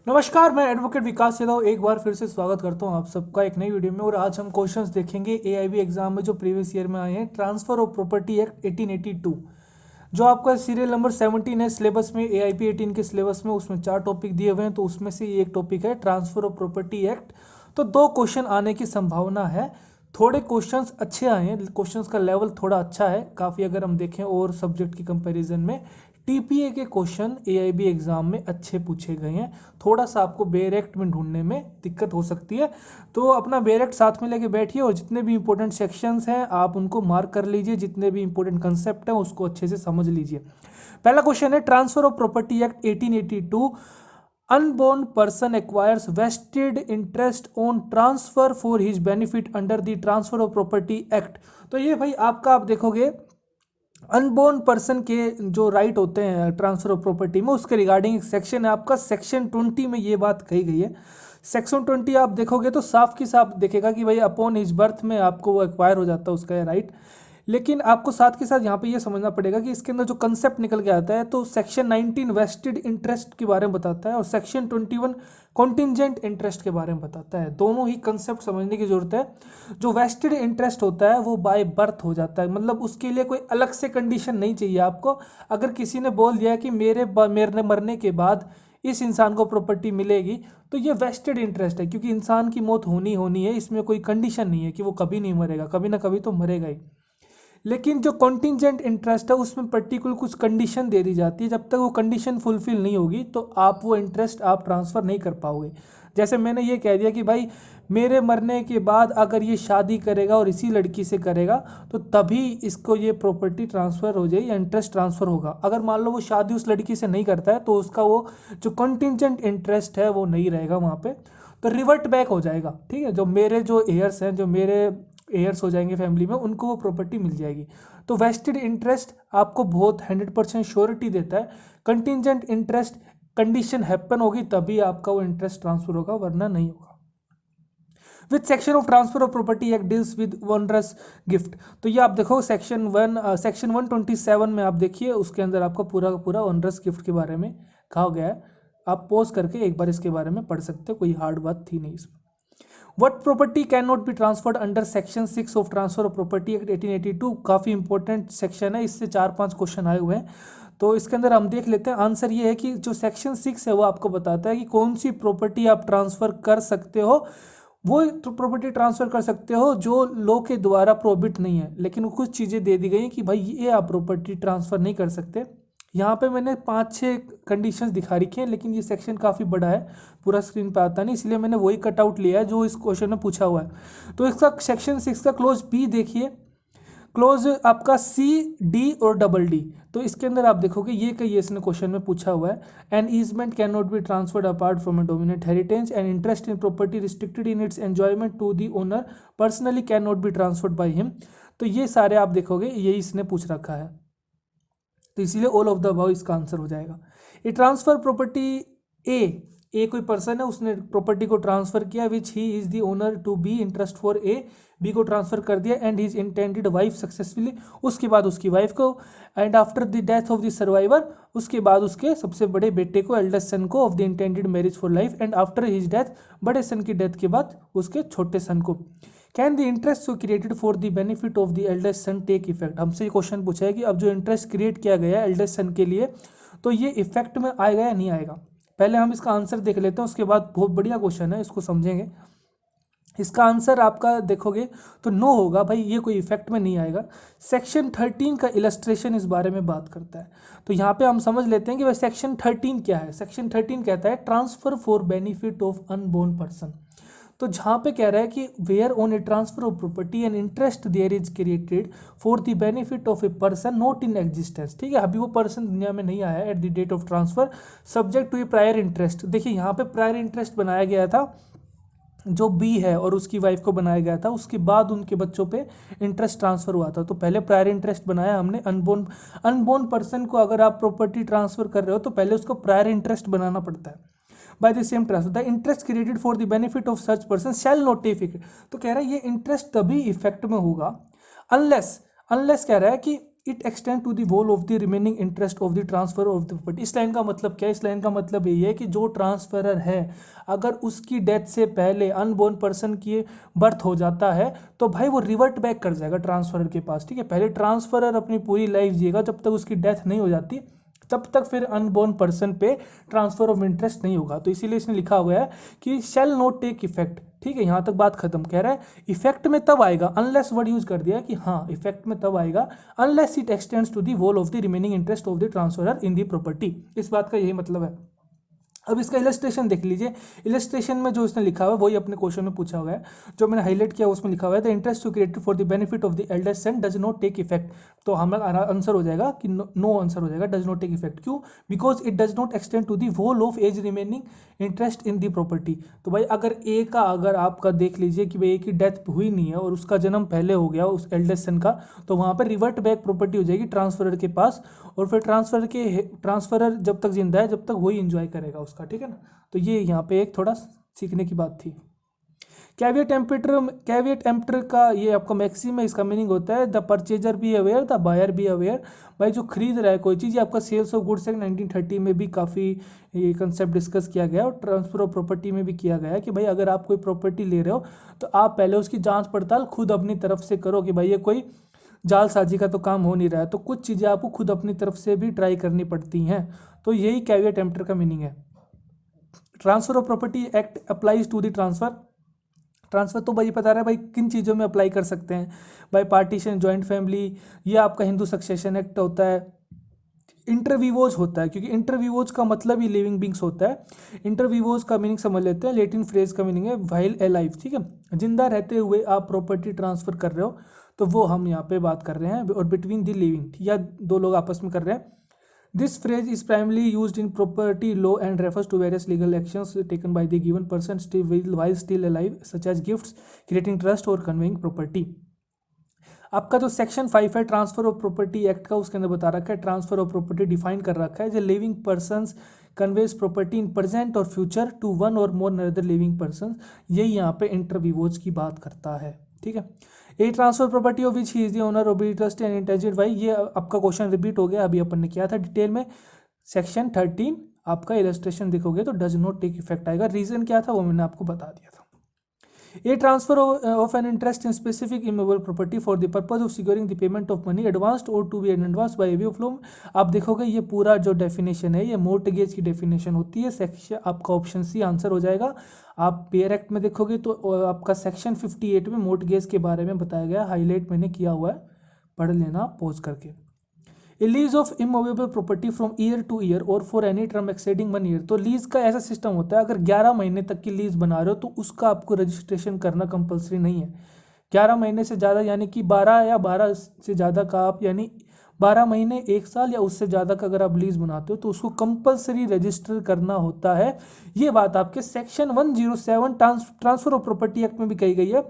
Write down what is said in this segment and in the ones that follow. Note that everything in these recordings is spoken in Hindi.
नमस्कार, मैं एडवोकेट विकास यादव एक बार फिर से स्वागत करता हूं आप सबका एक नई वीडियो में। और आज हम क्वेश्चंस देखेंगे एआईबी एग्जाम में जो प्रीवियस ईयर में आए हैं। ट्रांसफर ऑफ प्रॉपर्टी एक्ट 1882 जो आपका सीरियल नंबर 17 है सिलेबस में, एआईपी 18 के सिलेबस में। उसमें 4 टॉपिक दिए हुए हैं, तो उसमें से ये एक टॉपिक है ट्रांसफर ऑफ प्रॉपर्टी एक्ट। तो 2 क्वेश्चन आने की संभावना है। थोड़े क्वेश्चंस अच्छे आए हैं, क्वेश्चंस का लेवल थोड़ा अच्छा है काफ़ी, अगर हम देखें और सब्जेक्ट की कंपैरिजन में। टीपीए के क्वेश्चन एआईबी एग्जाम में अच्छे पूछे गए हैं। थोड़ा सा आपको बेरेक्ट में ढूंढने में दिक्कत हो सकती है, तो अपना बेरेक्ट साथ में लेके बैठिए और जितने भी इंपॉर्टेंट सेक्शंस हैं आप उनको मार्क कर लीजिए, जितने भी इंपॉर्टेंट कंसेप्ट हैं उसको अच्छे से समझ लीजिए। पहला क्वेश्चन है, transfer of property act 1882 unborn person acquires vested interest on transfer for his benefit under the transfer of property act. तो ये भाई आपका, आप देखोगे अनबोर्न पर्सन के जो राइट होते हैं ट्रांसफर ऑफ प्रॉपर्टी में, उसके रिगार्डिंग एक सेक्शन है आपका, सेक्शन 20 में ये बात कही गई है। सेक्शन 20 आप देखोगे तो साफ की साफ देखेगा कि भाई अपॉन हिज बर्थ में आपको वो एक्वायर हो जाता है उसका राइट। लेकिन आपको साथ के साथ यहाँ पे ये समझना पड़ेगा कि इसके अंदर जो कंसेप्ट निकल के आता है, तो सेक्शन 19 वेस्टेड इंटरेस्ट के बारे में बताता है और सेक्शन 21 कॉन्टिंजेंट इंटरेस्ट के बारे में बताता है। दोनों ही कंसेप्ट समझने की जरूरत है। जो वेस्टेड इंटरेस्ट होता है वो बाय बर्थ हो जाता है, मतलब उसके लिए कोई अलग से कंडीशन नहीं चाहिए आपको। अगर किसी ने बोल दिया कि मेरे मरने के बाद इस इंसान को प्रॉपर्टी मिलेगी, तो ये वेस्टेड इंटरेस्ट है, क्योंकि इंसान की मौत होनी है, इसमें कोई कंडीशन नहीं है कि वो कभी नहीं मरेगा, कभी ना कभी तो मरेगा ही। लेकिन जो कॉन्टिंजेंट इंटरेस्ट है उसमें पर्टिकुलर कुछ कंडीशन दे दी जाती है, जब तक वो कंडीशन फुलफिल नहीं होगी तो आप वो इंटरेस्ट आप ट्रांसफ़र नहीं कर पाओगे। जैसे मैंने ये कह दिया कि भाई मेरे मरने के बाद अगर ये शादी करेगा और इसी लड़की से करेगा तो तभी इसको ये प्रॉपर्टी ट्रांसफ़र हो जाए या इंटरेस्ट ट्रांसफ़र होगा। अगर मान लो वो शादी उस लड़की से नहीं करता है तो उसका वो जो कॉन्टिंजेंट इंटरेस्ट है वो नहीं रहेगा वहाँ पे, तो रिवर्ट बैक हो जाएगा। ठीक है, जो मेरे जो एयर्स हैं, जो मेरे एयर्स हो जाएंगे फैमिली में, उनको वो प्रॉपर्टी मिल जाएगी। तो वेस्टेड इंटरेस्ट आपको बहुत 100% श्योरिटी देता है। कंटिजेंट इंटरेस्ट कंडीशन हैपन होगी तभी आपका वो इंटरेस्ट ट्रांसफर होगा, वरना नहीं होगा। With section of transfer of property act deals with onerous gift. तो ये आप देखो सेक्शन 127 में आप देखिए, उसके अंदर आपको पूरा का पूरा ओनरस गिफ्ट के बारे में कहा गया है। आप पॉज करके एक बार इसके बारे में पढ़ सकते हो, कोई हार्ड बात थी नहीं इसमें। What property cannot be transferred under section 6 of transfer of property act 1882? काफ़ी इंपॉर्टेंट सेक्शन है, इससे 4-5 क्वेश्चन आए हुए हैं, तो इसके अंदर हम देख लेते हैं। आंसर ये है कि जो सेक्शन 6 है वो आपको बताता है कि कौन सी प्रॉपर्टी आप ट्रांसफ़र कर सकते हो। वो प्रॉपर्टी ट्रांसफ़र कर सकते हो जो लॉ के द्वारा प्रोहिबिट नहीं है, लेकिन कुछ चीज़ें दे दी गई हैं कि भाई ये आप प्रॉपर्टी ट्रांसफ़र नहीं कर सकते। यहाँ पे मैंने 5-6 कंडीशंस दिखा रखी हैं, लेकिन ये सेक्शन काफ़ी बड़ा है, पूरा स्क्रीन पे आता नहीं, इसलिए मैंने वही कट आउट लिया है जो इस क्वेश्चन में पूछा हुआ है। तो इसका सेक्शन 6 का क्लोज बी देखिए, क्लोज आपका सी, डी और डबल डी। तो इसके अंदर आप देखोगे ये कई इसने क्वेश्चन में पूछा हुआ है, an easement can not be transferred apart from a dominant heritage and interest in property restricted in its enjoyment to the owner personally can not be transferred by him. तो ये सारे आप देखोगे यही इसने पूछ रखा है, तो इसीलिए ऑल ऑफ द अबव इसका आंसर हो जाएगा। ये ट्रांसफर प्रॉपर्टी ए कोई पर्सन है, उसने प्रॉपर्टी को ट्रांसफर किया which he is the owner to be interest for A, B को ट्रांसफर कर दिया and his intended wife successfully, उसके बाद उसकी वाइफ को, and after the death of the survivor, उसके बाद उसके सबसे बड़े बेटे को, एल्डेस्ट सन को, of the intended marriage for life, and after his death, बड़े सन की डेथ के बाद उसके छोटे सन को। Can the interest so created for the benefit of the eldest son take effect? हमसे ये क्वेश्चन पूछा है कि अब जो इंटरेस्ट क्रिएट किया गया है एल्डेस्ट सन के लिए, तो ये इफेक्ट में आएगा या नहीं आएगा। पहले हम इसका आंसर देख लेते हैं, उसके बाद बहुत बढ़िया क्वेश्चन है, इसको समझेंगे। इसका आंसर आपका देखोगे तो नो होगा, भाई ये कोई इफेक्ट में नहीं आएगा। सेक्शन 13 का इलस्ट्रेशन इस बारे में बात करता है, तो यहाँ पे हम समझ लेते हैं कि भाई सेक्शन 13 क्या है। सेक्शन 13 कहता है transfer for benefit of unborn person. तो जहाँ पे कह रहा है कि where on a transfer of property and interest there is created for the benefit of a person not in existence. ठीक है, अभी वो पर्सन दुनिया में नहीं आया at the date of transfer, subject to a prior interest. देखिए यहाँ पे प्रायर इंटरेस्ट बनाया गया था, जो बी है और उसकी वाइफ को बनाया गया था, उसके बाद उनके बच्चों पे इंटरेस्ट ट्रांसफर हुआ था। तो पहले प्रायर इंटरेस्ट बनाया हमने। अनबोर्न पर्सन को अगर आप प्रॉपर्टी ट्रांसफर कर रहे हो तो पहले उसको प्रायर इंटरेस्ट बनाना पड़ता है। By the same transfer the interest created for the benefit of such person shall not take effect. तो कह रहा है ये इंटरेस्ट तभी इफेक्ट में होगा अनलेस कह रहा है कि it extend to the whole of the remaining interest of the transfer of the property. इस लाइन का मतलब क्या है? इस लाइन का मतलब यही है कि जो ट्रांसफरर है अगर उसकी डेथ से पहले अनबोर्न पर्सन की बर्थ हो जाता है तो भाई वो रिवर्ट बैक कर जाएगा ट्रांसफरर के पास, ठीक है। पहले ट्रांसफरर अपनी पूरी लाइफ जिएगा जब तक उसकी डेथ नहीं हो जाती, तब तक फिर अनबोर्न पर्सन पे ट्रांसफर ऑफ इंटरेस्ट नहीं होगा। तो इसीलिए इसने लिखा हुआ है कि शैल नॉट टेक इफेक्ट, ठीक है। यहाँ तक बात खत्म। कह रहा है इफेक्ट में तब आएगा, अनलेस वर्ड यूज कर दिया कि हाँ इफेक्ट में तब आएगा unless it extends to the whole of the remaining interest of the transferor in the property. इस बात का यही मतलब है। अब इसका इलस्ट्रेशन देख लीजिए। इलस्ट्रेशन में जो इसने लिखा हुआ है वही अपने क्वेश्चन में पूछा हुआ है, जो मैंने हाईलाइट किया उसमें लिखा हुआ है the interest to created for the benefit of the eldest son does not take effect. तो हमारा आंसर हो जाएगा कि नो आंसर हो जाएगा, डज नॉट टेक इफेक्ट। क्यों? Because it does not extend to the whole of as remaining interest in the property. तो भाई अगर ए का अगर आपका देख लीजिए कि भाई ए की डेथ हुई नहीं है और उसका जन्म पहले हो गया उस एल्डेस्ट सन का, तो वहाँ पर रिवर्ट बैक प्रॉपर्टी हो जाएगी ट्रांसफरर के पास, और फिर ट्रांसफरर जब तक जिंदा है जब तक वही इंजॉय करेगा उसका, ठीक है ना। तो ये यहाँ पे एक थोड़ा सीखने की बात थी। कैविएट एम्पटर का ये आपका मैक्सिम है, इसका मीनिंग होता है the purchaser be aware the buyer be aware. भाई जो खरीद रहा है कोई चीज़, ये आपका सेल्स ऑफ गुड्स एक्ट 1930 में भी काफ़ी ये कंसेप्ट डिस्कस किया गया और ट्रांसफर ऑफ प्रॉपर्टी में भी किया गया है कि भाई अगर आप कोई प्रॉपर्टी ले रहे हो तो आप पहले उसकी जांच पड़ताल खुद अपनी तरफ से करो कि भाई ये कोई जालसाजी का तो काम हो नहीं रहा है। तो कुछ चीज़ें आपको खुद अपनी तरफ से भी ट्राई करनी पड़ती हैं। तो यही कैविएट एम्पटर का मीनिंग है। Transfer of property act applies to the transfer तो भाई बता रहा है भाई किन चीज़ों में अप्लाई कर सकते हैं। भाई पार्टीशन, जॉइंट फैमिली, ये आपका हिंदू सक्सेशन एक्ट होता है, इंटरवीवोज होता है, क्योंकि इंटरवीवोज का मतलब ही लिविंग बींग्स होता है। इंटरवीवोज का मीनिंग समझ लेते हैं, लेटिन फ्रेज का मीनिंग है व्हाइल अलाइव, ठीक है। जिंदा रहते हुए आप प्रॉपर्टी ट्रांसफर कर रहे हो तो वो हम यहाँ पे बात कर रहे हैं, और बिटवीन द लिविंग या दो लोग आपस में कर रहे हैं। This phrase is primarily used in property law and refers to various legal actions taken by the given person while still alive, such as gifts, creating trust or conveying property. आपका जो सेक्शन 5 है ट्रांसफर ऑफ प्रॉपर्टी एक्ट का, उसके अंदर बता रखा है ट्रांसफर ऑफ प्रॉपर्टी डिफाइन कर रखा है जो living persons conveys property in present और फ्यूचर टू वन और मोर अदर लिविंग पर्सन। यही यहाँ पे इंटरवीवोज की बात करता है, ठीक है। A transfer property of which he is the owner of B trust and intended भाई, ये आपका क्वेश्चन रिपीट हो गया, अभी अपन ने किया था डिटेल में। सेक्शन 13 आपका इलस्ट्रेशन देखोगे तो डज नॉट टेक इफेक्ट आएगा। रीजन क्या था वो मैंने आपको बता दिया था। A transfer of an interest in specific immovable property for the purpose of securing the payment of money advanced or to be advance by way of loan. आप देखोगे ये पूरा जो डेफिनेशन है ये मोर्टगेज की डेफिनेशन होती है। सेक्शन आपका ऑप्शन सी आंसर हो जाएगा। आप पेयर एक्ट में देखोगे तो आपका सेक्शन 58 में मोर्टगेज के बारे में बताया गया, हाईलाइट मैंने किया हुआ है, पढ़ लेना पॉज करके। A lease of immovable property from year to year or for any term exceeding 1 year. तो लीज का ऐसा सिस्टम होता है अगर 11 महीने तक की लीज बना रहे हो तो उसका आपको रजिस्ट्रेशन करना कंपलसरी नहीं है। 11 महीने से ज़्यादा यानी कि 12 या 12 से ज़्यादा का आप यानी 12 महीने 1 साल या उससे ज़्यादा का अगर आप लीज बनाते हो तो उसको कंपलसरी रजिस्टर करना होता है। ये बात आपके section 107 transfer of property act में भी कही गई है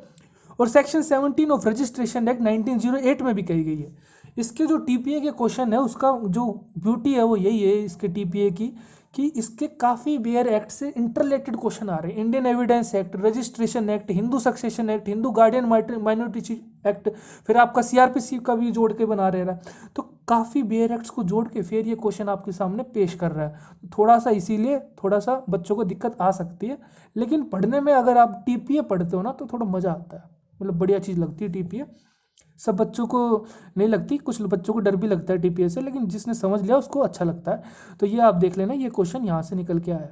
और सेक्शन 17 ऑफ रजिस्ट्रेशन एक्ट 1908 में भी कही गई है। इसके जो टीपीए के क्वेश्चन है उसका जो ब्यूटी है वो यही है इसके टीपीए की कि इसके काफ़ी बेयर एक्ट से इंटरलेटेड क्वेश्चन आ रहे हैं। Indian evidence act, registration act, Hindu succession act, Hindu guardian minority act, फिर आपका सीआरपीसी का भी जोड़ के बना रहे हैं। तो काफ़ी बेयर एक्ट्स को जोड़ के फिर ये क्वेश्चन आपके सामने पेश कर रहा है। थोड़ा सा इसीलिए थोड़ा सा बच्चों को दिक्कत आ सकती है, लेकिन पढ़ने में अगर आप टीपीए पढ़ते हो ना तो थोड़ा मज़ा आता है, मतलब बढ़िया चीज़ लगती है टीपीए। सब बच्चों को नहीं लगती, कुछ बच्चों को डर भी लगता है टीपीए से, लेकिन जिसने समझ लिया उसको अच्छा लगता है। तो ये आप देख लेना, ये क्वेश्चन यहाँ से निकल के आया।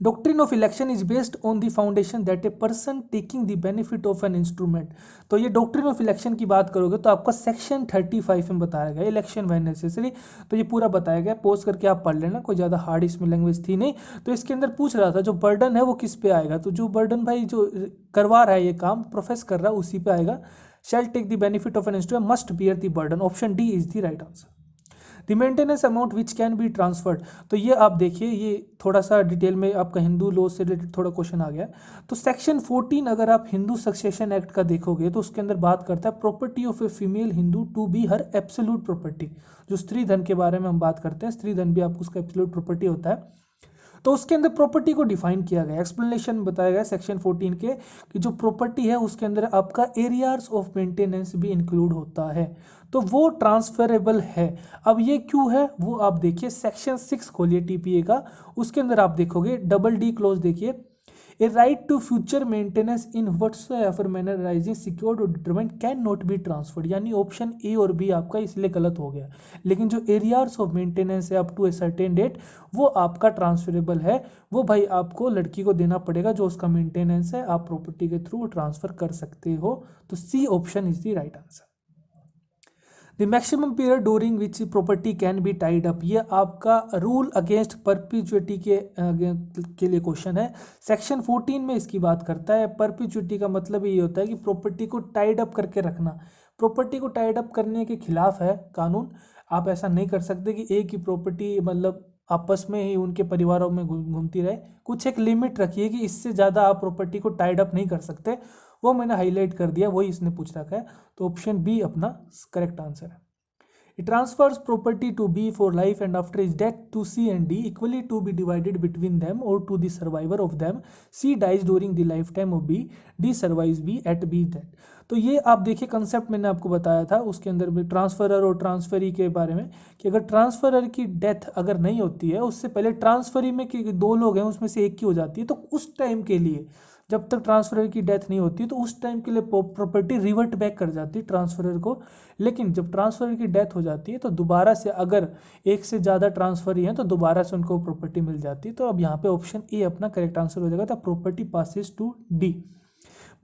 Doctrine of election is based on the foundation that a person taking the benefit of an instrument. तो ये डॉक्ट्रिन ऑफ इलेक्शन की बात करोगे तो आपका सेक्शन 35 में बताया गया इलेक्शन व्हेन नेसेसरी। तो ये पूरा बताया गया, पोज करके आप पढ़ लेना, कोई ज़्यादा हार्ड इसमें लैंग्वेज थी नहीं। तो इसके अंदर पूछ रहा था जो बर्डन है वो किस पे आएगा, तो जो बर्डन भाई जो करवा रहा है ये काम प्रोफेस कर रहा है उसी पे आएगा। Shall take the benefit of an instrument must bear the burden. Option D is the right answer. The maintenance amount which can be transferred. तो ये आप देखिए, ये थोड़ा सा डिटेल में आपका हिंदू लॉ से रिलेटेड थोड़ा क्वेश्चन आ गया। तो सेक्शन 14 अगर आप हिंदू सक्सेशन एक्ट का देखोगे तो उसके अंदर बात करता है property of a female Hindu to be her absolute property. जो स्त्री धन के बारे में हम बात करते हैं, स्त्री धन भी आपको उसका एब्सोल्यूट प्रॉपर्टी होता है। तो उसके अंदर प्रॉपर्टी को डिफाइन किया गया, एक्सप्लेनेशन बताया गया सेक्शन 14 के कि जो प्रॉपर्टी है उसके अंदर आपका एरियाज ऑफ मेंटेनेंस भी इंक्लूड होता है, तो वो ट्रांसफरेबल है। अब ये क्यों है वो आप देखिए, सेक्शन 6 खोलिए टीपीए का, उसके अंदर आप देखोगे डबल डी क्लोज देखिए, a right to future maintenance in whatsoever manner arising secured or determined can not be transferred, यानी ऑप्शन ए और बी आपका इसलिए गलत हो गया। लेकिन जो एरियाज ऑफ मेंटेनेंस है up to a certain date वो आपका ट्रांसफरेबल है, वो भाई आपको लड़की को देना पड़ेगा जो उसका मेंटेनेंस है, आप प्रॉपर्टी के थ्रू ट्रांसफर कर सकते हो। तो C option is the right answer. The maximum period during which property can be tied up, ये आपका रूल अगेंस्ट परपिचुइटी के लिए क्वेश्चन है। सेक्शन 14 में इसकी बात करता है। परपिचुइटी का मतलब ये होता है कि प्रॉपर्टी को टाइड अप करके रखना। प्रॉपर्टी को टाइड अप करने के खिलाफ है कानून, आप ऐसा नहीं कर सकते कि एक ही प्रॉपर्टी मतलब आपस में ही उनके परिवारों में घूमती रहे। कुछ एक लिमिट रखिए कि इससे ज़्यादा आप प्रॉपर्टी को टाइड अप नहीं कर सकते, वो मैंने हाईलाइट कर दिया, वही इसने पूछ रखा है। तो ऑप्शन बी अपना करेक्ट आंसर है। It transfers property to B for life and after his death to C and D equally to be divided between them or to the survivor of them. C dies during the lifetime of B, D survives B at B's death. तो ये आप देखिए कंसेप्ट मैंने आपको बताया था उसके अंदर भी ट्रांसफरर और ट्रांसफरी के बारे में, कि अगर ट्रांसफरर की डेथ अगर नहीं होती है उससे पहले ट्रांसफरी में कि दो लोग हैं उसमें से एक की हो जाती है, तो उस टाइम के लिए जब तक ट्रांसफरर की डेथ नहीं होती तो उस टाइम के लिए प्रॉपर्टी रिवर्ट बैक कर जाती है ट्रांसफरर को। लेकिन जब ट्रांसफरर की डेथ हो जाती है तो दोबारा से अगर एक से ज़्यादा ट्रांसफर ही हैं तो दोबारा से उनको प्रॉपर्टी मिल जाती है। तो अब यहाँ पे ऑप्शन ए अपना करेक्ट आंसर हो जाएगा, the property passes to D.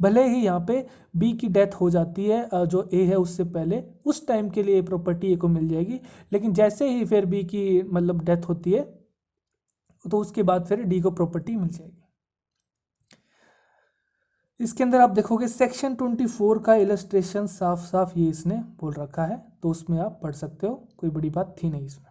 भले ही यहाँ पे बी की डेथ हो जाती है जो ए है उससे पहले, उस टाइम के लिए प्रॉपर्टी ए को मिल जाएगी, लेकिन जैसे ही फिर बी की मतलब डेथ होती है तो उसके बाद फिर डी को प्रॉपर्टी मिल जाएगी। इसके अंदर आप देखोगे सेक्शन 24 का इलस्ट्रेशन साफ साफ ये इसने बोल रखा है, तो उसमें आप पढ़ सकते हो, कोई बड़ी बात थी नहीं इसमें।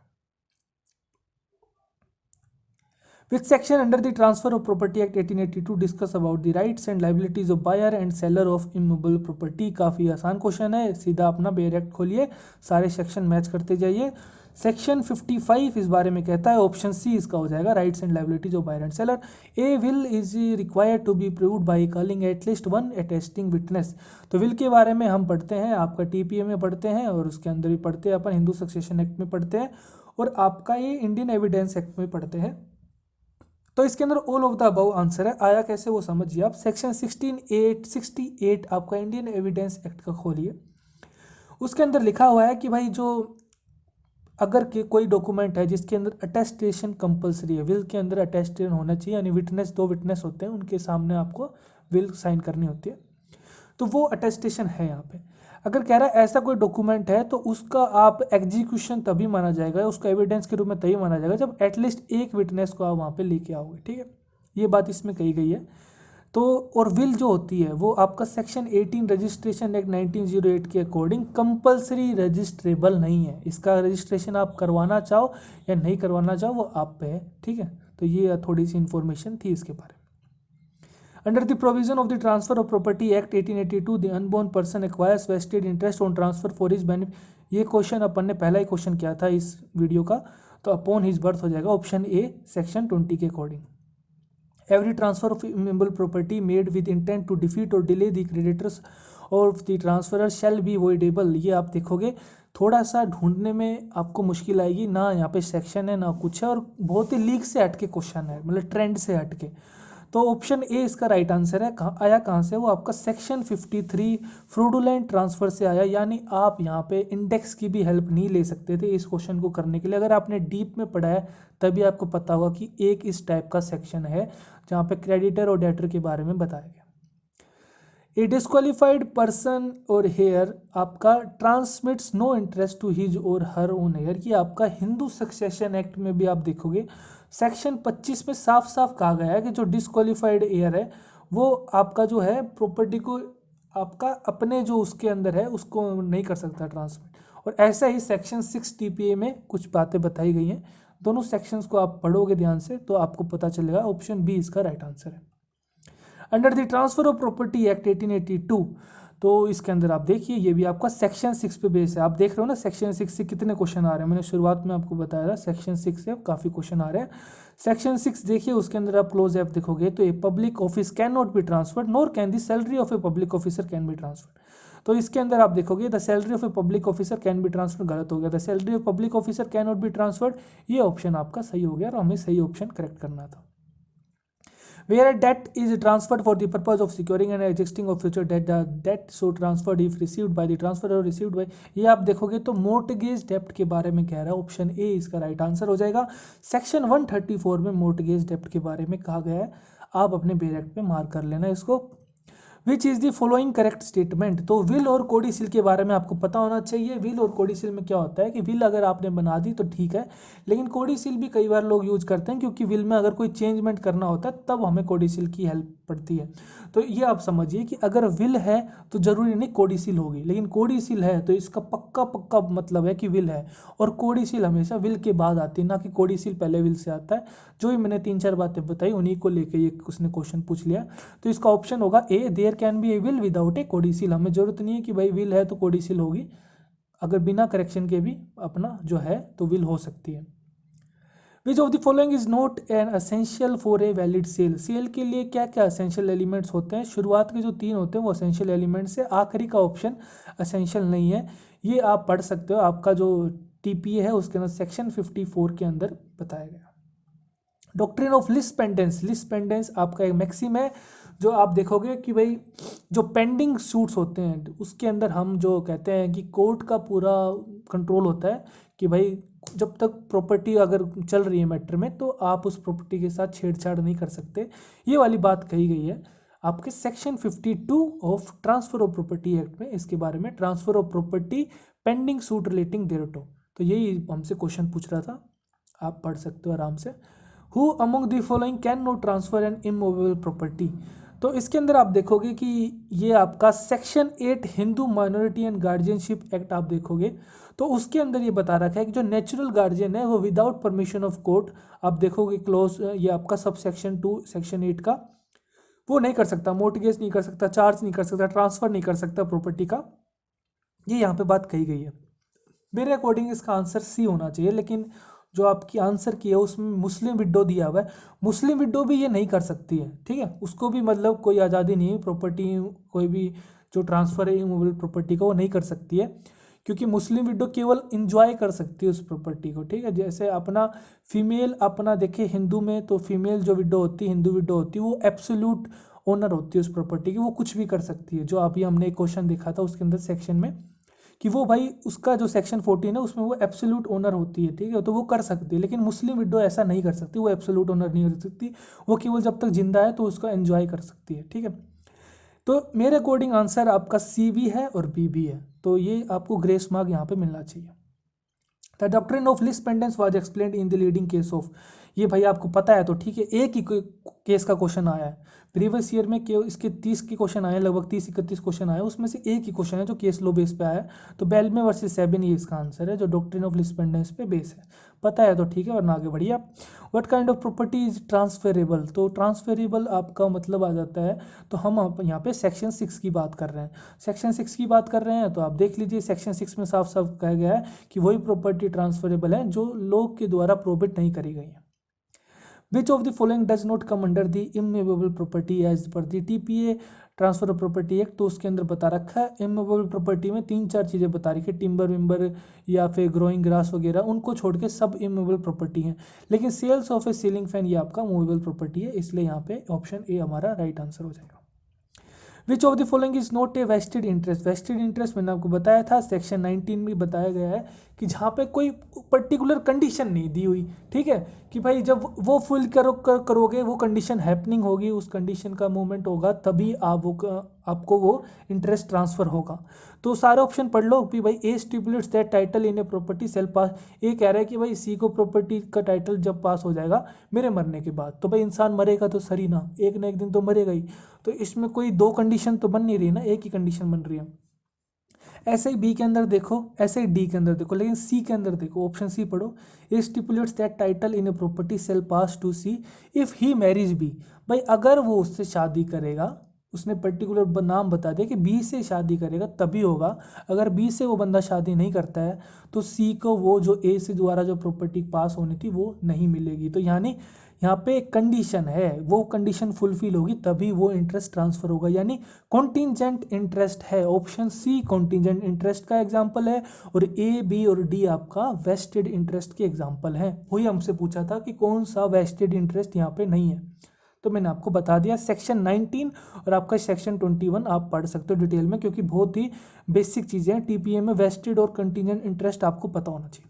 Which section under the Transfer of Property Act 1882 discuss about the rights and liabilities of buyer and seller of immovable property? काफ़ी आसान क्वेश्चन है, सीधा अपना बेयर एक्ट खोलिए, सारे सेक्शन मैच करते जाइए। सेक्शन 55 इस बारे में कहता है, ऑप्शन सी इसका हो जाएगा, rights and liabilities of buyer and seller. A will is required to be proved by calling at least one attesting witness. तो विल के बारे में हम पढ़ते हैं, आपका टीपीए में पढ़ते हैं और उसके अंदर भी पढ़ते हैं अपन, हिंदू सक्सेशन एक्ट में पढ़ते हैं और आपका ये इंडियन एविडेंस एक्ट में पढ़ते हैं। तो इसके अंदर all of the above answer है, आया कैसे वो समझिए आप। सेक्शन 68 आपका इंडियन एविडेंस एक्ट का खोलिए, उसके अंदर लिखा हुआ है कि भाई जो अगर के कोई डॉक्यूमेंट है जिसके अंदर अटेस्टेशन कंपलसरी है, विल के अंदर अटेस्टेशन होना चाहिए, यानी विटनेस, दो विटनेस होते हैं उनके सामने आपको विल साइन करनी होती है, तो वो अटेस्टेशन है यहाँ पे। अगर कह रहा है ऐसा कोई डॉक्यूमेंट है तो उसका आप एग्जीक्यूशन तभी माना जाएगा, उसका एविडेंस के रूप में तभी माना जाएगा जब एटलीस्ट एक विटनेस को आप वहाँ पे लेके आओगे, ठीक है, ये बात इसमें कही गई है। तो और विल जो होती है वो आपका सेक्शन 18 रजिस्ट्रेशन एक्ट 1908 के अकॉर्डिंग कंपलसरी रजिस्ट्रेबल नहीं है, इसका रजिस्ट्रेशन आप करवाना चाहो या नहीं करवाना चाहो वो आप पे है, ठीक है। तो ये थोड़ी सी इन्फॉर्मेशन थी इसके बारे में। Under the provision of the Transfer of Property Act 1882, the unborn person acquires vested interest on transfer for his benefit। ये क्वेश्चन अपन ने पहला ही क्वेश्चन किया था इस वीडियो का, तो अपॉन हिज बर्थ हो जाएगा, ऑप्शन ए सेक्शन 20 के according. Every transfer of immutable property made with intent to defeat or delay the creditors of the transferor shall be voidable। ये आप देखोगे थोड़ा सा ढूंढने में आपको मुश्किल आएगी, ना यहाँ पे सेक्शन है ना कुछ है, और बहुत ही लीक से हटके क्वेश्चन है, मतलब ट्रेंड से हटके। तो ऑप्शन ए इसका राइट आंसर है। आया कहाँ से, वो आपका सेक्शन 53 फ्रॉडुलेंट ट्रांसफर से आया, यानी आप यहाँ पे इंडेक्स की भी हेल्प नहीं ले सकते थे इस क्वेश्चन को करने के लिए। अगर आपने डीप में पढ़ा है तभी आपको पता होगा कि एक इस टाइप का सेक्शन है जहाँ पे क्रेडिटर और डेटर के बारे में बताया गया। ए डिस्क्वालिफाइड पर्सन और हेयर आपका transmits no interest to his और हर ओन हेयर, ये आपका हिंदू सक्सेशन एक्ट में भी आप देखोगे सेक्शन 25 में साफ साफ कहा गया है कि जो डिस्क्वालिफाइड हेयर है वो आपका जो है प्रॉपर्टी को आपका अपने जो उसके अंदर है उसको नहीं कर सकता ट्रांसमिट। और ऐसा ही सेक्शन 6 टीपीए में कुछ बातें बताई गई हैं, दोनों सेक्शंस को आप पढ़ोगे ध्यान से तो आपको पता चलेगा, ऑप्शन बी इसका राइट आंसर है। Under the transfer of property act 1882, तो इसके अंदर आप देखिए ये भी आपका सेक्शन 6 पे बेस है। आप देख रहे हो ना सेक्शन 6 से कितने क्वेश्चन आ रहे हैं, मैंने शुरुआत में आपको बताया था सेक्शन 6 से काफ़ी क्वेश्चन आ रहे हैं। सेक्शन 6 देखिए, उसके अंदर आप क्लोज एफ देखोगे तो a public office can not be transferred nor can the salary of a public officer can be transferred. तो इसके अंदर आप देखोगे the salary of a public officer can be transferred गलत हो गया, the salary of public officer can not be transferred ये ऑप्शन आपका सही हो गया और हमें सही ऑप्शन करेक्ट करना था। Where a debt is transferred for the purpose of securing an existing or future debt, the debt so transferred if received by the transfer or received by, ये आप देखोगे तो मोर्टगेज डेप्ट के बारे में कह रहा है, ऑप्शन ए इसका राइट आंसर हो जाएगा। सेक्शन 134 में मोर्टगेज डेप्ट के बारे में कहा गया है, आप अपने बेरेक्ट पे मार्क कर लेना इसको। Which is the following correct statement, तो विल और कोडिसिल के बारे में आपको पता होना चाहिए। विल और कोडिसिल में क्या होता है कि विल अगर आपने बना दी तो ठीक है, लेकिन कोडिसिल भी कई बार लोग यूज करते हैं क्योंकि विल में अगर कोई चेंजमेंट करना होता है तब हमें कोडिसिल की हेल्प पड़ती है। तो ये आप समझिए कि अगर विल है तो जरूरी नहीं कोडिसिल होगी, लेकिन कोडिसिल है तो इसका पक्का पक्का मतलब है कि विल है, और कोडिसिल हमेशा विल के बाद आती है, ना कि कोडिसिल पहले विल से आता है। जो ही मैंने 3-4 बातें बताई उन्हीं को लेके ये उसने क्वेश्चन पूछ लिया। तो इसका ऑप्शन होगा A, there can be a will without a codicil. हमें जरूरत नहीं है कि भाई विल है तो कोडिसिल होगी, अगर बिना करेक्शन के भी अपना जो है तो विल हो सकती है। Which of the following is not an essential for a valid sale, sale के लिए क्या क्या असेंशियल एलिमेंट्स होते हैं, शुरुआत के जो 3 होते हैं वो असेंशियल एलिमेंट्स है, आखिरी का ऑप्शन असेंशियल नहीं है। ये आप पढ़ सकते हो, आपका जो टीपीए है उसके अंदर सेक्शन 54 के अंदर बताया गया। Doctrine of list pendens, list pendens आपका एक मैक्सिम है, जो आप देखोगे कि भाई जो पेंडिंग सूट्स होते हैं उसके अंदर हम जो कहते हैं कि कोर्ट का पूरा कंट्रोल होता है कि भाई जब तक प्रॉपर्टी अगर चल रही है मैटर में तो आप उस प्रॉपर्टी के साथ छेड़छाड़ नहीं कर सकते, ये वाली बात कही गई है आपके section 52 of transfer of property act में। इसके बारे में transfer of property pending suit relating thereto, तो यही हमसे क्वेश्चन पूछ रहा था, आप पढ़ सकते हो आराम से। Who among the following can not transfer N immovable property, तो इसके अंदर आप देखोगे कि ये आपका section 8 Hindu minority and guardianship act आप देखोगे तो उसके अंदर ये बता रखा है कि जो नेचुरल गार्जियन है वो विदाउट परमिशन ऑफ कोर्ट, आप देखोगे क्लोज ये आपका सब सेक्शन 2 सेक्शन 8 का, वो नहीं कर सकता, मोर्टगेज नहीं कर सकता, चार्ज नहीं कर सकता, ट्रांसफर नहीं कर सकता प्रॉपर्टी का, ये यहाँ पे बात कही गई है। मेरे अकॉर्डिंग इसका आंसर सी होना चाहिए, लेकिन जो आपकी आंसर की है उसमें मुस्लिम विडो दिया हुआ है, मुस्लिम विडो भी ये नहीं कर सकती है, ठीक है, उसको भी मतलब कोई आज़ादी नहीं है, प्रॉपर्टी कोई भी जो ट्रांसफ़र है इमूवेबल प्रॉपर्टी का वो नहीं कर सकती है, क्योंकि मुस्लिम विडो केवल इंजॉय कर सकती है उस प्रॉपर्टी को, ठीक है। जैसे अपना फीमेल अपना देखे हिंदू में तो फीमेल जो विडो होती है हिंदू विडो होती है वो एब्सोल्यूट ओनर होती है उस प्रॉपर्टी की, वो कुछ भी कर सकती है। जो अभी हमने एक क्वेश्चन देखा था उसके अंदर सेक्शन में कि वो भाई उसका जो सेक्शन 14 है उसमें वो एब्सोल्यूट ओनर होती है, ठीक है, तो वो कर सकती है, लेकिन मुस्लिम विडो ऐसा नहीं कर सकती, वो एब्सोल्यूट ओनर नहीं हो सकती, वो केवल जब तक जिंदा है तो उसका एंजॉय कर सकती है, ठीक है। तो मेरे अकॉर्डिंग आंसर आपका सी भी है और बी भी है, तो ये आपको ग्रेस मार्क यहाँ पे मिलना चाहिए। The doctrine of list pendens was explained in the leading case of, ये भाई आपको पता है तो ठीक है, एक ही केस का क्वेश्चन आया है प्रीवियस ईयर में, इसके 30 के क्वेश्चन आए, लगभग 30-31 क्वेश्न आए, उसमें से एक ही क्वेश्चन है जो केस लो बेस पे आया है, तो बेल्मे वर्सेस सेबिन ये इसका आंसर है, जो डॉक्ट्रिन ऑफ लिस्ट पेंडेंस पे बेस है, पता है तो ठीक है, वरना आगे बढ़िए। What kind of property is transferable, तो ट्रांसफरेबल आपका मतलब आ जाता है, तो हम यहाँ पे सेक्शन 6 की बात कर रहे हैं, सेक्शन 6 की बात कर रहे हैं, तो आप देख लीजिए सेक्शन 6 में साफ साफ कहा गया है कि वही प्रॉपर्टी ट्रांसफरेबल है जो लोग के द्वारा प्रोहिबिट नहीं करी गई है। Which of the following does not come under the immovable property as per the TPA transfer of property act, तो उसके अंदर बता रखा है इमूवेबल प्रॉपर्टी में 3-4 चीज़ें बता रखी है, टिम्बर विम्बर या फिर ग्रोइंग ग्रास वगैरह, उनको छोड़ के सब इमूवेबल प्रॉपर्टी हैं, लेकिन sales of a ceiling fan ये आपका मूवेबल प्रॉपर्टी है, इसलिए यहाँ पे ऑप्शन ए हमारा राइट आंसर हो जाएगा। विच of the following is not a vested interest, vested interest मैंने आपको बताया था सेक्शन 19 में बताया गया है कि जहाँ पे कोई पर्टिकुलर कंडीशन नहीं दी हुई, ठीक है, कि भाई जब वो फुल करोगे वो कंडीशन हैपनिंग होगी, उस कंडीशन का मूवमेंट होगा तभी आपको वो इंटरेस्ट ट्रांसफर होगा। तो सारे ऑप्शन पढ़ लो कि भाई A stipulates that title in a property sale pass, A कह रहा है कि भाई सी को प्रॉपर्टी का टाइटल जब पास हो जाएगा मेरे मरने के बाद, तो भाई इंसान मरेगा तो सही ना, एक ना एक दिन तो मरेगा ही, तो इसमें कोई 2 कंडीशन तो बन नहीं रही ना, एक ही कंडीशन बन रही है। ऐसे ही बी के अंदर देखो, ऐसे ही डी के अंदर देखो, लेकिन सी के अंदर देखो, ऑप्शन सी पढ़ो, A stipulates that title in a property sale pass to C if he marriage B, भाई अगर वो उससे शादी करेगा उसने पर्टिकुलर नाम बता दिया कि बी से शादी करेगा तभी होगा। अगर बी से वो बंदा शादी नहीं करता है तो सी को वो जो ए से द्वारा जो प्रॉपर्टी पास होनी थी वो नहीं मिलेगी। तो यानी यहाँ पे एक कंडीशन है, वो कंडीशन फुलफिल होगी तभी वो इंटरेस्ट ट्रांसफर होगा, यानी कॉन्टिजेंट इंटरेस्ट है। ऑप्शन सी कॉन्टिजेंट इंटरेस्ट का एग्जाम्पल है और ए बी और डी आपका वेस्टेड इंटरेस्ट के एग्जाम्पल है। वही हमसे पूछा था कि कौन सा वेस्टेड इंटरेस्ट यहाँ पे नहीं है, तो मैंने आपको बता दिया। सेक्शन 19 और आपका सेक्शन 21 आप पढ़ सकते हो डिटेल में, क्योंकि बहुत ही बेसिक चीज़ें हैं। टीपीए में वेस्टेड और कंटीजेंट इंटरेस्ट आपको पता होना चाहिए।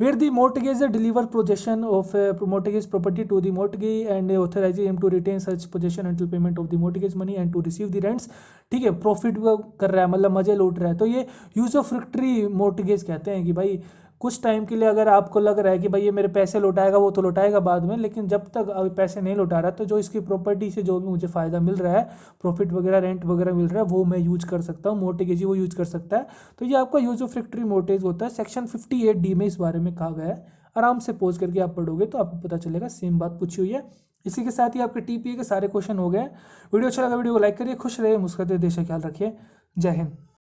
Where the mortgagor deliver possession of mortgage property to the mortgagee and authorizes him to retain such possession until payment of the mortgage money and to receive the rents। ठीक है, प्रॉफिट कर रहा है, मतलब मजे लूट रहा है, तो ये यूज ऑफ फ्रिक्ट्री मोर्टगेज कहते हैं कि भाई कुछ टाइम के लिए अगर आपको लग रहा है कि भाई ये मेरे पैसे लौटाएगा, वो तो लौटाएगा बाद में, लेकिन जब तक अभी पैसे नहीं लौटा रहा तो जो इसकी प्रॉपर्टी से जो भी मुझे फ़ायदा मिल रहा है, प्रॉफिट वगैरह रेंट वगैरह मिल रहा है, वो मैं यूज कर सकता हूँ, मोर्टगेजी वो यूज कर सकता है। तो ये आपका यूज ऑफ फ्रिक्ट्री मोर्टगेज होता है। सेक्शन 58D में इस बारे में कहा गया है। आराम से पोज करके आप पढ़ोगे तो आपको पता चलेगा, सेम बात पूछी हुई है। इसी के साथ ही आपके टीपीए के सारे क्वेश्चन हो गए। वीडियो अच्छा लगा वीडियो को लाइक करिए, खुश रहिए, मुस्कुराते देश का ख्याल रखिए। जय हिंद।